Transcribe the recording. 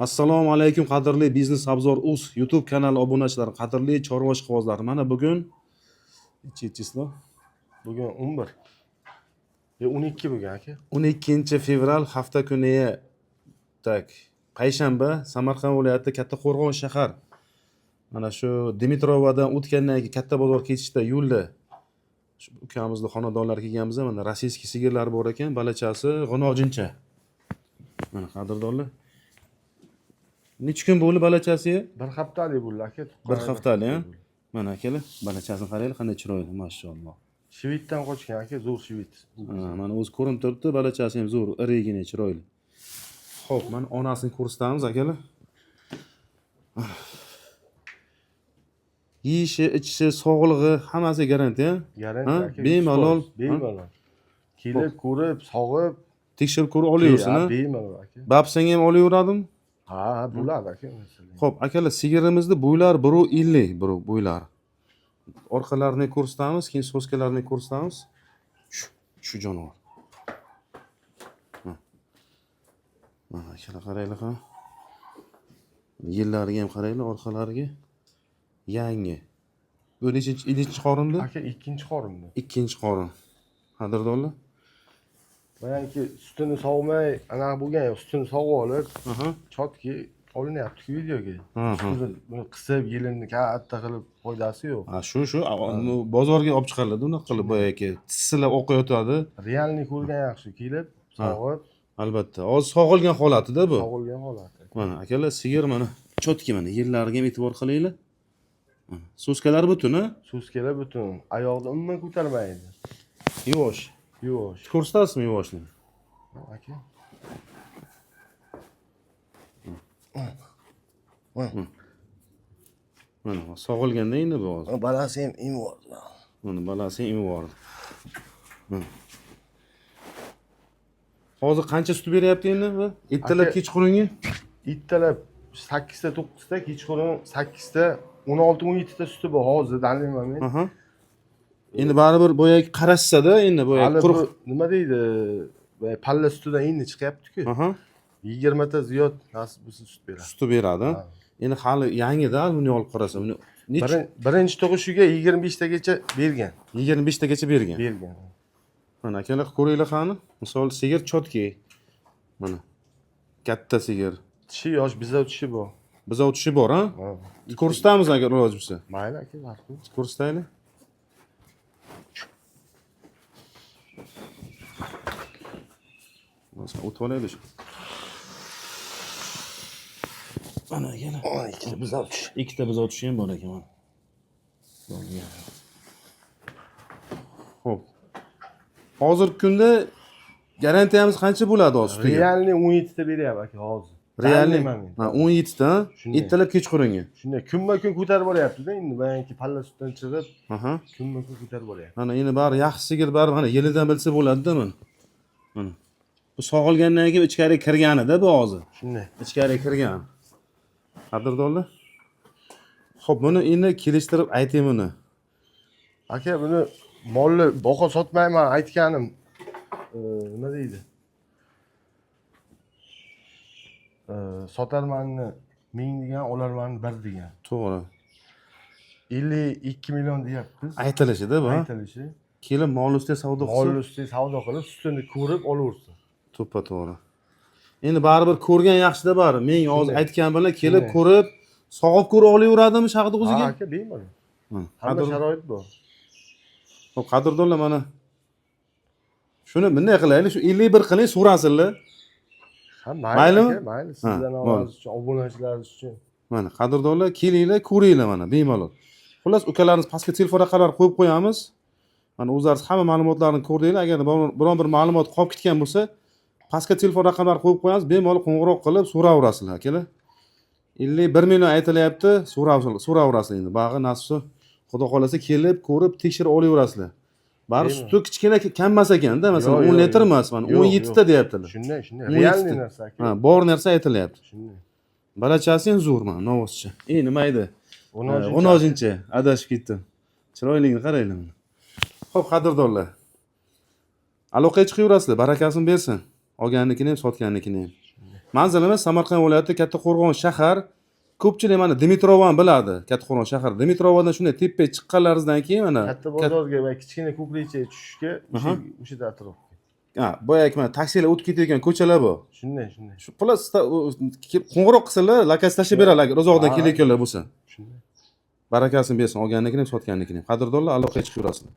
Assalomu alaykum qadrli Biznes Obzor Uz YouTube kanali obunachilari, qadrli chorva ishqibozlari. Mana bugun nechi chislo? Bugun 11. 12 bugun aka. 12 fevral hafta kuni. Tak, payshanba Samarqand viloyati Kattaqo'rg'on shahar. Mana shu Dimitrovadan o'tgandan keyin katta bozor ketishda yo'lda shu ukamizning xonadonlari kelganmiz. Mana rossiyskiy sigirlar bor ekan, balachasi g'unojincha. Mana qadrdonlar. Necha kun bo'ldi balachasiga? Bir haftalik bo'ldi aka. Bir haftalik, ha? Mana akalar, balachasini qaranglar, qanday chiroyli, mashalloh. Shvitdan qochgan aka, zo'r shvit. Mana o'zi ko'rinib turibdi, balachasi ham zo'r, irigina, chiroyli. Xo'p, mana onasini ko'rsatamiz akalar. Yeyishi, ichishi, sog'lig'i hammasi garantiya. Garantiya aka. Bemalol. Bemalol. Kelib, ko'rib, sog'ib, Tekshirib ko'rib olaversin, ha? Bemalol aka. Babsang ham olaveradimi? Ha, bo'ladi aka. Xo'p, akalar, sigirimizni bo'ylar 1.50, biro bo'ylar. Orqalarini ko'rsatamiz, keyin so'skalarini ko'rsatamiz. Shu jonivor. Mana akalar qaranglar, ha. Yillariga ham qaranglar, orqalariga. Yangi. Bu nechinchi qorinda? Aka, ikkinchi qorinda. Ikkinchi qorin. Qadrdonlar. Bayanki sutini sog'may, anaqa bo'lgan yo'q, sutini sog'ib olib, chotki olinyapti-ku videoga. Buni qisib, yelini katta qilib foydasi yo'q. Ha, shu bozorga olib chiqariladi, unaqa qilib boyagi tissilar oqayotadi. Realni ko'rgan yaxshi, kelib, sog'ib. Albatta. Hozir sog'ilgan holatida bu. Sog'ilgan holati. Mana akalar, sigir mana chotki, mana yerlariga ham e'tibor qilinglar. So'skalari butun, ha? So'skalari butun. Oyoqni umuman ko'tarmaydi. Yuvosh. Yuvosh. Ko'rsatasizmi yuvoshni? Aka. Mana sog'ilganda endi bu hozir. Balasi ham imvor. Mana balasi ham imvor. Hozir qancha sut beryapti endi bu? Ertalab kechqurungi? Ertalab 8 ta 9 ta, kechqurun 8 ta 16-17 ta suti bor hozir, tanlayman men. Endi baribir boyagi qarashsa-da, endi boyagi quruq nima deydi? Palla sutidan endi chiqyapti-ku. 20 ta ziyod nasib bo'lsa sut beradi. Sut beradi. Endi hali yangida, buni olib qarasa, buni birinchi tug'ishiga 25 tagacha bergan. 25 tagacha bergan. Bergan. Mana akalar ko'ringlar qani. Misol sigir chotki. Mana. Katta sigir. Tishi yosh, bizov tishi bor. Bizov tishi bor, ha? Ko'rsatamiz agar iloji bo'lsa. Mayli aka, baribir. Ko'rsataylik. Nasıl otolaydı şu. Ana gene. Ikkita bizov tishi. Ikkita bizov tishi ham bor ekan. Xo'p. Hozirgi kunda garantiyamiz qancha bo'ladi hozir? Realni 17 ta beryapti aka hozir. Realni 17 ta, ertalab kechqurunga. Shunday kunma-kun ko'tarib boryapti-da, endi bayanki palla sutdan chiqib, kunma-kun ko'tarib boryapti. Mana endi bari yaxshi sigir, bari mana yilidan bilsa bo'ladi-da mana. Mana. Bu sog'ilgandan keyin ichkariga kirganida bu hozir. Shunday. Ichkariga kirgan. Qadrdonlar. Xo'p, buni endi kelishtirib ayting buni. Aka, buni molni boqa sotmayman aytganim. Nima deydi? Sotarmanni 1000 degan, olarmanni 1 degan. To'g'ri. 52 million deyapmiz. Aytilishida bu. Aytilishi. Kelib mol ustida savdo qilsa, mol ustida savdo qilib, sutini ko'rib olaversin. To'ppa to'g'ri. Endi baribir ko'rgan yaxshida bari. Men hozir aytgan bilan kelib ko'rib, sog'ib ko'rib olaveradimi shaqida o'ziga? Ha, aka, bemalol. Hamma sharoit bor. Xo'p, qadrdonlar, mana shuni bunday qilaylik, shu 51 qiling, so'rasinlar. Ha, maylimi? Mayli, sizdan ovoz uchun, obunachilarimiz uchun. Mana qadrdonlar, kelinglar, ko'ringlar mana bemalol. Xullas, ukalarimiz pastga telefon raqamlarini qo'yib qo'yamiz. Mana o'zlaringiz hamma ma'lumotlarni ko'rdinglar. Agar biron bir ma'lumot qolib ketgan bo'lsa, pastga telefon raqamlarini qo'yib qo'yamiz, bemalol qo'ng'iroq qilib so'raverasizlar, akalar. 51 million aytilyapti, so'raverasizlar endi. Bag'i nasib, xudo xolasa kelib, ko'rib, tekshirib olaverasizlar. Bari suti kichkina kammas ekanda, masalan 10 litr emas, mana 17 ta deyaptilar. Shunday. Realni narsa aka. Ha, bor narsa aytilyapti. Shunday. Balachasi ham zo'r mana, novozchi. Nima edi? G'unojincha, adashib ketdim. Chiroyligini qaranglar mana. Xo'p, qadrdonlar. Aloqaga chiqaverasizlar, barakasini bersin. Olgannikini ham, sotgannikini ham. Manzilimiz Samarqand viloyati Kattaqo'rg'on shahar. Ko'pchilik mana Dimitrovani biladi. Kattaqo'rg'on shahar. Dimitrovadan shunday tepaga chiqqanlaringizdan keyin mana Katta bozorga va kichkina ko'prikchaga tushishga o'sha atrof. ha, boyagi mana taksilar o'tib ketayotgan ko'chalar bu. Shunday. Plus qo'ng'iroq qilsalar, lokasi tashib beradilar agar uzoqdan kelayotganlar bo'lsa. Shunday. Barakasini bersin, olgannikini ham sotgannikini ham. Qadrdonlar, aloqaga chiqaverasizlar.